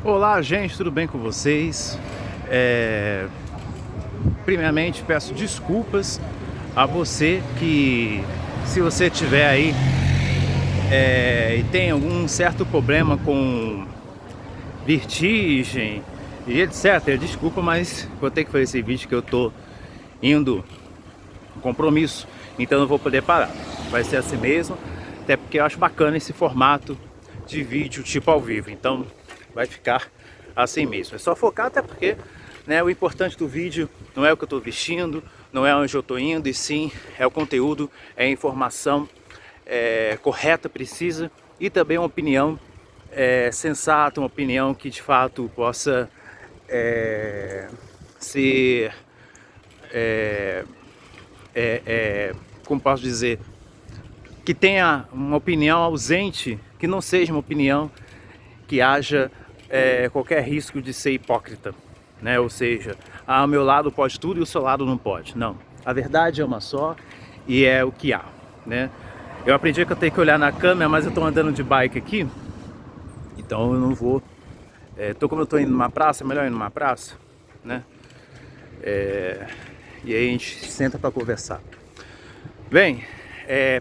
Olá, gente, tudo bem com vocês? Primeiramente, peço desculpas a você que, se você tiver aí e tem algum certo problema com vertigem e etc. Desculpa, mas vou ter que fazer esse vídeo que eu tô indo um compromisso, então não vou poder parar. Vai ser assim mesmo, até porque eu acho bacana esse formato de vídeo tipo ao vivo, então vai ficar assim mesmo. É só focar, até porque, né, o importante do vídeo não é o que eu estou vestindo, não é onde eu estou indo, e sim é o conteúdo, é a informação correta, precisa, e também uma opinião sensata, uma opinião que de fato possa ser, como posso dizer, que tenha uma opinião ausente, que não seja uma opinião que haja qualquer risco de ser hipócrita, né? Ou seja, o meu lado pode tudo e o seu lado não pode. Não, a verdade é uma só e é o que há, né? Eu aprendi que eu tenho que olhar na câmera, mas eu estou andando de bike aqui, então eu não vou. Como eu estou indo numa praça, é melhor ir numa praça, né? E aí a gente senta para conversar. Bem,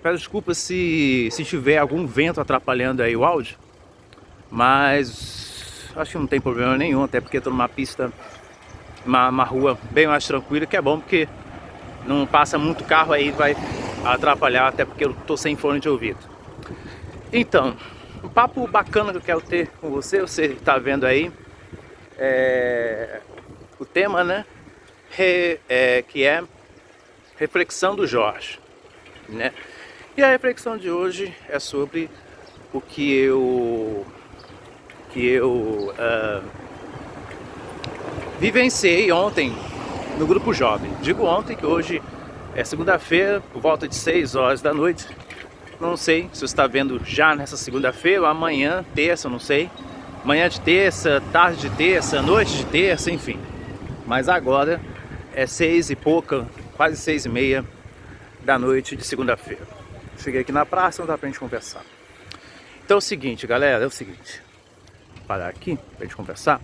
peço desculpas se tiver algum vento atrapalhando aí o áudio, mas acho que não tem problema nenhum, até porque estou numa pista, uma rua bem mais tranquila, que é bom porque não passa muito carro aí, vai atrapalhar, até porque eu estou sem fone de ouvido. Então, um papo bacana que eu quero ter com você está vendo aí, o tema, né, que é reflexão do Jorge, né? E a reflexão de hoje é sobre o que eu vivenciei ontem no grupo jovem. Digo ontem que hoje é segunda-feira, por volta de 6 horas da noite. Não sei se você está vendo já nessa segunda-feira ou amanhã, terça, não sei. Manhã de terça, tarde de terça, noite de terça, enfim. Mas agora é 6 e pouca, quase 6 e meia da noite de segunda-feira. Cheguei aqui na praça, não dá pra gente conversar. Então é o seguinte, galera, é o seguinte. Vou parar aqui pra gente conversar.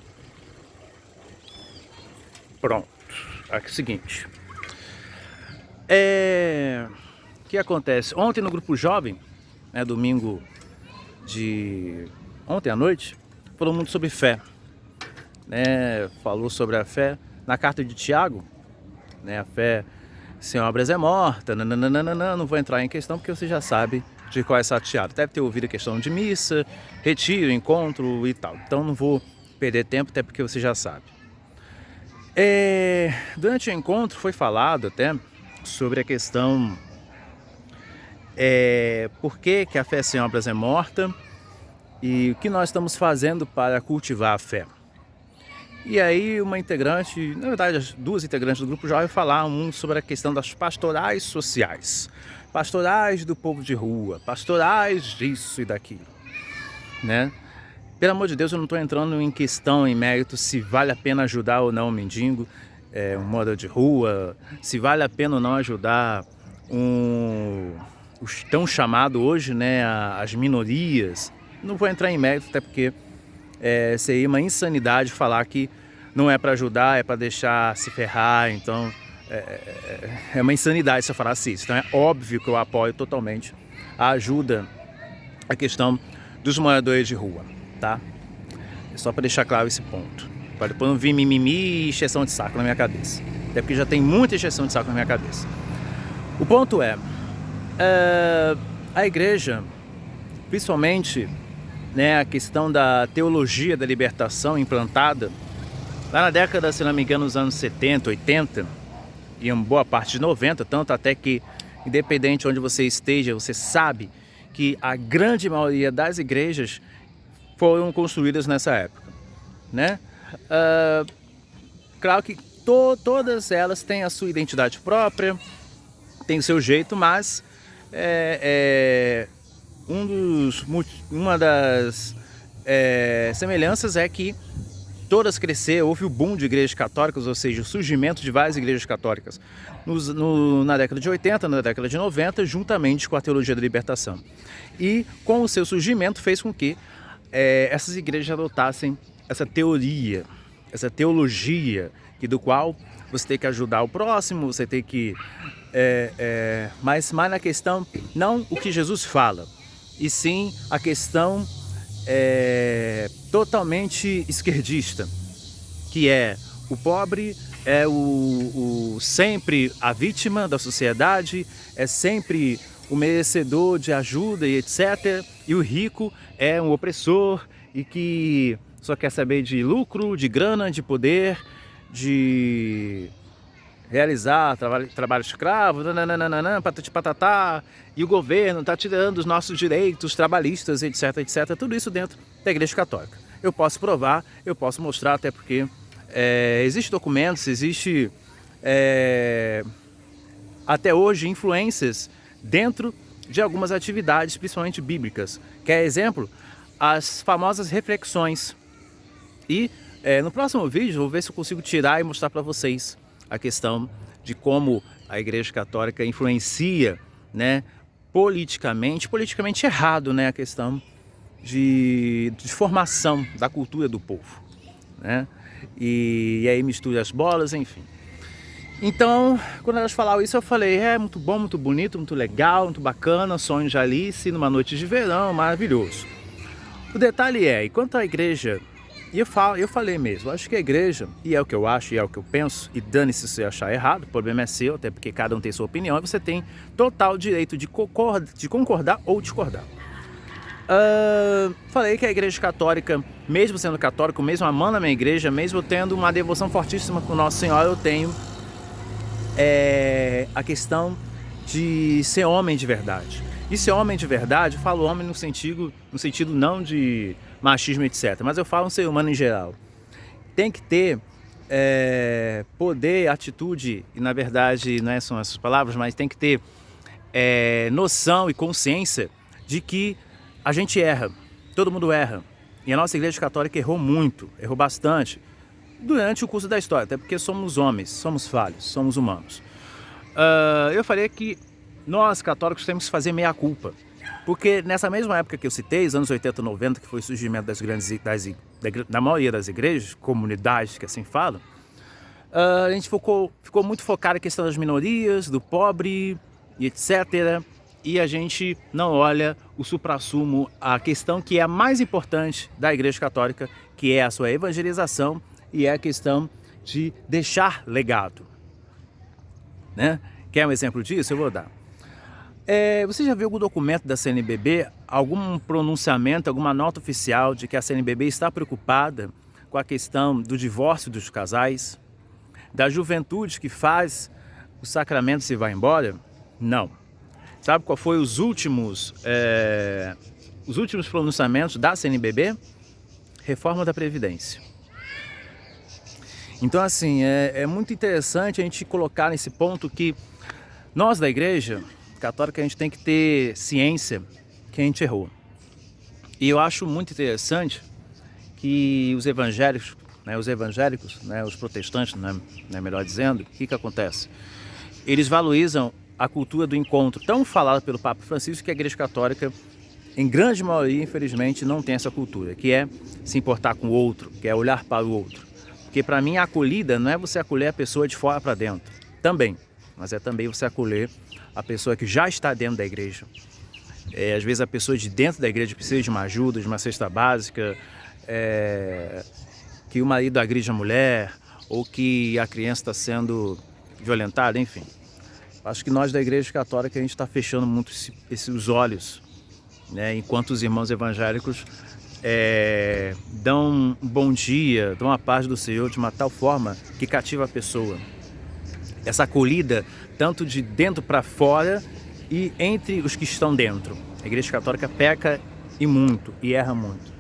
Pronto. Aqui é o seguinte. O que acontece? Ontem no grupo jovem, né, domingo de ontem à noite, falou muito sobre fé, né? Falou sobre a fé na carta de Tiago, né? A fé sem obras é morta, nananana. Não vou entrar em questão porque você já sabe de qual é essa teatro. Deve ter ouvido a questão de missa, retiro, encontro e tal. Então não vou perder tempo, até porque você já sabe. Durante o encontro foi falado até sobre a questão por que a fé sem obras é morta e o que nós estamos fazendo para cultivar a fé. E aí uma integrante, na verdade as duas integrantes do grupo jovem falaram sobre a questão das pastorais sociais, pastorais do povo de rua, pastorais disso e daquilo, né? Pelo amor de Deus, eu não estou entrando em questão, em mérito, se vale a pena ajudar ou não um mendigo, um morador de rua, se vale a pena ou não ajudar os tão chamado hoje, né, as minorias. Não vou entrar em mérito, até porque seria uma insanidade falar que não é para ajudar, é para deixar se ferrar. Então é uma insanidade se eu falasse isso. Então é óbvio que eu apoio totalmente a ajuda, a questão dos moradores de rua, tá? É só para deixar claro esse ponto, para depois não vir mimimi e encheção de saco na minha cabeça, até porque já tem muita encheção de saco na minha cabeça. O ponto a igreja, principalmente, né, a questão da teologia da libertação implantada lá na década, se não me engano, nos anos 70, 80 e uma boa parte de 90, tanto até que, independente de onde você esteja, você sabe que a grande maioria das igrejas foram construídas nessa época, né? Claro que todas elas têm a sua identidade própria, tem o seu jeito, mas uma das semelhanças é que todas cresceram, houve o boom de igrejas católicas, ou seja, o surgimento de várias igrejas católicas na década de 80, na década de 90, juntamente com a teologia da libertação. E com o seu surgimento fez com que essas igrejas adotassem essa teoria, essa teologia, que do qual você tem que ajudar o próximo, você tem que... mas mais na questão, não o que Jesus fala, e sim a questão totalmente esquerdista, que é o pobre é sempre a vítima da sociedade, é sempre o merecedor de ajuda e etc. E o rico é um opressor e que só quer saber de lucro, de grana, de poder, de realizar trabalho escravo, patati patatá, e o governo está tirando os nossos direitos trabalhistas, etc, etc. Tudo isso dentro da Igreja Católica. Eu posso provar, eu posso mostrar, até porque existem documentos, existe até hoje influências dentro de algumas atividades, principalmente bíblicas. Quer exemplo? As famosas reflexões. E no próximo vídeo eu vou ver se eu consigo tirar e mostrar para vocês a questão de como a Igreja Católica influencia, né, politicamente errado, né, a questão de formação da cultura do povo, né? E aí mistura as bolas, enfim. Então, quando elas falaram isso, eu falei, muito bom, muito bonito, muito legal, muito bacana, sonho de Alice numa noite de verão, maravilhoso. O detalhe é, enquanto a igreja, e eu falei mesmo, acho que a igreja, e é o que eu acho, e é o que eu penso, e dane-se se você achar errado, o problema é seu, até porque cada um tem sua opinião, e você tem total direito de concordar ou discordar. Falei que a Igreja Católica, mesmo sendo católico, mesmo amando a minha igreja, mesmo tendo uma devoção fortíssima por Nossa Senhora, eu tenho a questão de ser homem de verdade. E ser homem de verdade, eu falo homem no sentido não de machismo, etc. Mas eu falo um ser humano em geral. Tem que ter poder, atitude, e na verdade não são essas palavras, mas tem que ter noção e consciência de que a gente erra, todo mundo erra. E a nossa Igreja Católica errou muito, errou bastante, durante o curso da história, até porque somos homens, somos falhos, somos humanos. Eu falei que nós católicos temos que fazer meia culpa, porque nessa mesma época que eu citei, os anos 80, 90, que foi o surgimento da maioria das igrejas, comunidades que assim falam, a gente ficou muito focado na questão das minorias, do pobre e etc. E a gente não olha o suprassumo, a questão que é a mais importante da Igreja Católica, que é a sua evangelização e é a questão de deixar legado, né? Quer um exemplo disso? Eu vou dar. Você já viu algum documento da CNBB, algum pronunciamento, alguma nota oficial de que a CNBB está preocupada com a questão do divórcio dos casais, da juventude que faz o sacramento e vai embora? Não. Sabe qual foi os últimos pronunciamentos da CNBB? Reforma da Previdência. Então, assim, é muito interessante a gente colocar nesse ponto que nós da Igreja Católica, a gente tem que ter ciência que a gente errou. E eu acho muito interessante que os evangélicos, os protestantes, melhor dizendo, o que acontece? Eles valorizam a cultura do encontro, tão falada pelo Papa Francisco, que a Igreja Católica, em grande maioria, infelizmente, não tem essa cultura, que é se importar com o outro, que é olhar para o outro. Porque para mim a acolhida não é você acolher a pessoa de fora para dentro, também, mas é também você acolher a pessoa que já está dentro da igreja. Às vezes a pessoa de dentro da igreja precisa de uma ajuda, de uma cesta básica, que o marido agride a mulher, ou que a criança está sendo violentada, enfim. Acho que nós da Igreja Católica a gente está fechando muito esses olhos, né? Enquanto os irmãos evangélicos dão um bom dia, dão a paz do Senhor de uma tal forma que cativa a pessoa. Essa acolhida tanto de dentro para fora e entre os que estão dentro. A Igreja Católica peca e muito, e erra muito.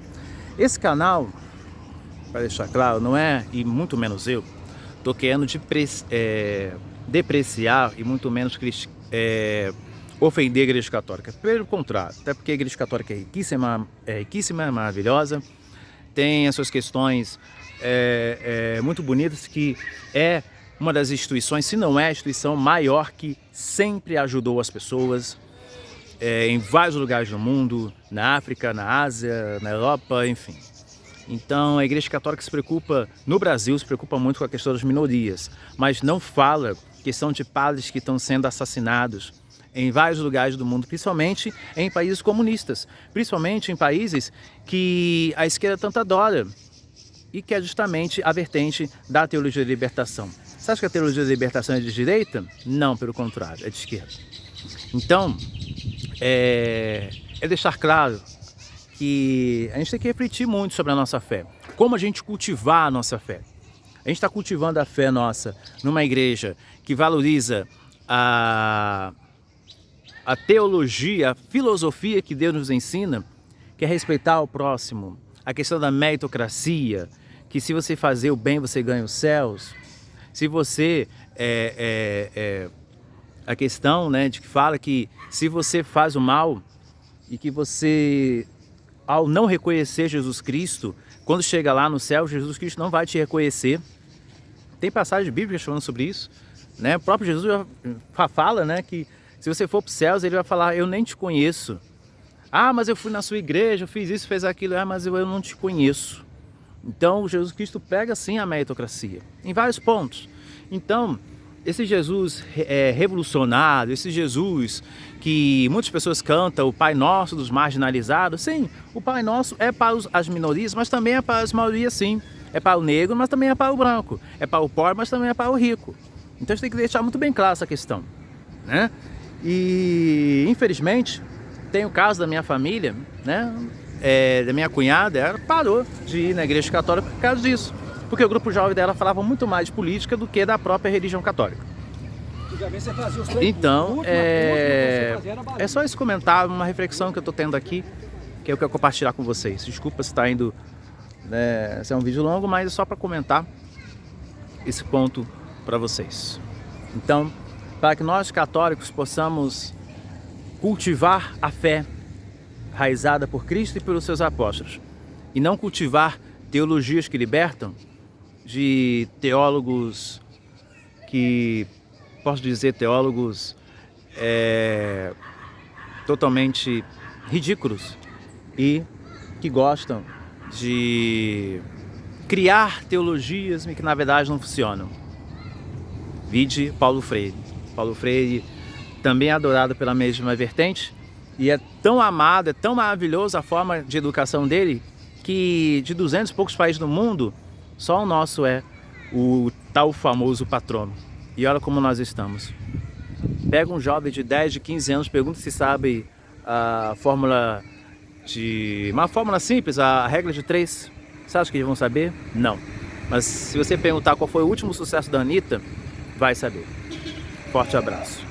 Esse canal, para deixar claro, não é, e muito menos eu, estou querendo depreciar e muito menos ofender a Igreja Católica. Pelo contrário, até porque a Igreja Católica é riquíssima, é maravilhosa, tem as suas questões muito bonitas, que é uma das instituições, se não é a instituição maior, que sempre ajudou as pessoas em vários lugares do mundo, na África, na Ásia, na Europa, enfim. Então a Igreja Católica se preocupa, no Brasil, se preocupa muito com a questão das minorias, mas não fala questão de padres que estão sendo assassinados em vários lugares do mundo, principalmente em países comunistas, principalmente em países que a esquerda tanto adora e que é justamente a vertente da teologia da libertação. Você acha que a teologia da libertação é de direita? Não, pelo contrário, é de esquerda. Então, é deixar claro que a gente tem que refletir muito sobre a nossa fé. Como a gente cultivar a nossa fé. A gente está cultivando a fé nossa numa igreja que valoriza a teologia, a filosofia que Deus nos ensina, que é respeitar o próximo, a questão da meritocracia, que se você fazer o bem você ganha os céus, se você a questão, né, de que fala que se você faz o mal e que você, ao não reconhecer Jesus Cristo, quando chega lá no céu, Jesus Cristo não vai te reconhecer. Tem passagens bíblicas falando sobre isso, né? O próprio Jesus já fala, né, que se você for para os céus, ele vai falar, eu nem te conheço. Ah, mas eu fui na sua igreja, eu fiz isso, fiz aquilo. Ah, mas eu não te conheço. Então, Jesus Cristo pega sim a meritocracia, em vários pontos. Então, esse Jesus revolucionário, esse Jesus que muitas pessoas cantam, o Pai Nosso dos marginalizados, sim, o Pai Nosso é para as minorias, mas também é para as maiorias, sim. É para o negro, mas também é para o branco. É para o pobre, mas também é para o rico. Então, a gente tem que deixar muito bem claro essa questão, né? E, infelizmente, tem o caso da minha família, né? Da minha cunhada, ela parou de ir na igreja católica por causa disso. Porque o grupo jovem dela falava muito mais de política do que da própria religião católica. Então, é só esse comentário, uma reflexão que eu estou tendo aqui, que eu quero compartilhar com vocês. Desculpa se está indo, né, se é um vídeo longo, mas é só para comentar esse ponto para vocês. Então, para que nós católicos possamos cultivar a fé raizada por Cristo e pelos seus apóstolos, e não cultivar teologias que libertam, de teólogos que, posso dizer, teólogos totalmente ridículos e que gostam de criar teologias que na verdade não funcionam. Vide Paulo Freire. Paulo Freire também é adorado pela mesma vertente e é tão amado, é tão maravilhoso a forma de educação dele que de 200 e poucos países do mundo, só o nosso é o tal famoso patrono. E olha como nós estamos. Pega um jovem de 10, de 15 anos, pergunta se sabe a fórmula uma fórmula simples, a regra de 3. Você acha que eles vão saber? Não. Mas se você perguntar qual foi o último sucesso da Anitta, vai saber. Forte abraço.